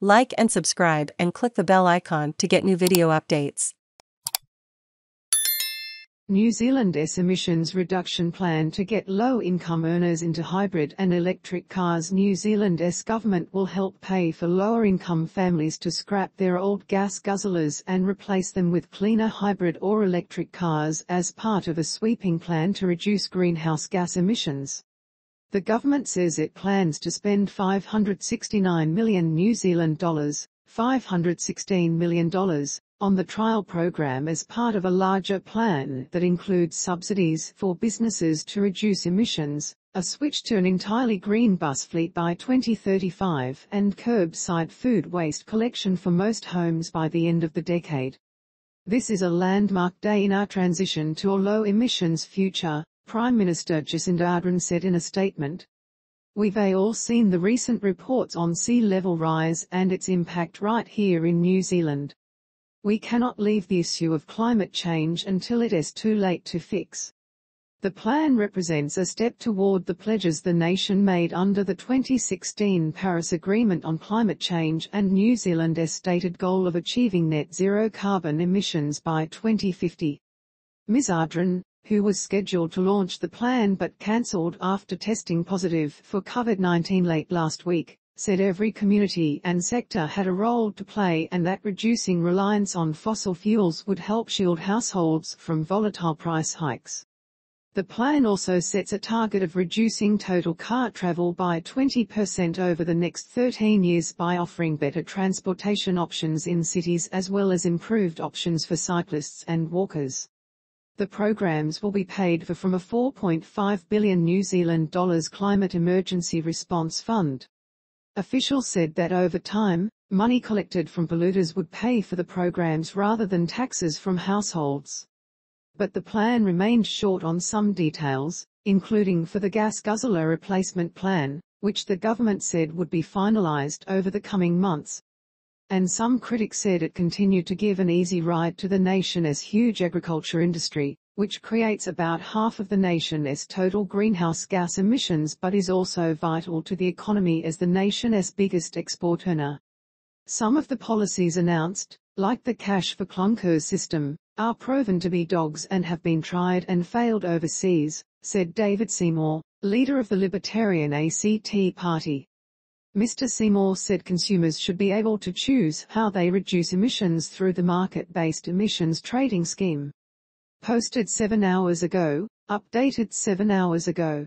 Like and subscribe and click the bell icon to get new video updates. New Zealand's emissions reduction plan to get low-income earners into hybrid and electric cars. New Zealand's government will help pay for lower-income families to scrap their old gas guzzlers and replace them with cleaner hybrid or electric cars as part of a sweeping plan to reduce greenhouse gas emissions. The government says it plans to spend $569 million New Zealand dollars, $516 million, on the trial program as part of a larger plan that includes subsidies for businesses to reduce emissions, a switch to an entirely green bus fleet by 2035, and curbside food waste collection for most homes by the end of the decade. This is a landmark day in our transition to a low-emissions future, Prime Minister Jacinda Ardern said in a statement. We've all seen the recent reports on sea level rise and its impact right here in New Zealand. We cannot leave the issue of climate change until it is too late to fix. The plan represents a step toward the pledges the nation made under the 2016 Paris Agreement on climate change and New Zealand's stated goal of achieving net zero carbon emissions by 2050. Ms. Ardern, who was scheduled to launch the plan but cancelled after testing positive for COVID-19 late last week, said every community and sector had a role to play and that reducing reliance on fossil fuels would help shield households from volatile price hikes. The plan also sets a target of reducing total car travel by 20% over the next 13 years by offering better transportation options in cities as well as improved options for cyclists and walkers. The programs will be paid for from a $4.5 billion New Zealand dollars Climate Emergency Response Fund. Officials said that over time, money collected from polluters would pay for the programs rather than taxes from households. But the plan remained short on some details, including for the gas guzzler replacement plan, which the government said would be finalised over the coming months. And some critics said it continued to give an easy ride to the nation's huge agriculture industry, which creates about half of the nation's total greenhouse gas emissions but is also vital to the economy as the nation's biggest export earner. Some of the policies announced, like the cash for clunkers system, are proven to be dogs and have been tried and failed overseas, said David Seymour, leader of the Libertarian ACT Party. Mr. Seymour said consumers should be able to choose how they reduce emissions through the market-based emissions trading scheme. Posted 7 hours ago, updated 7 hours ago.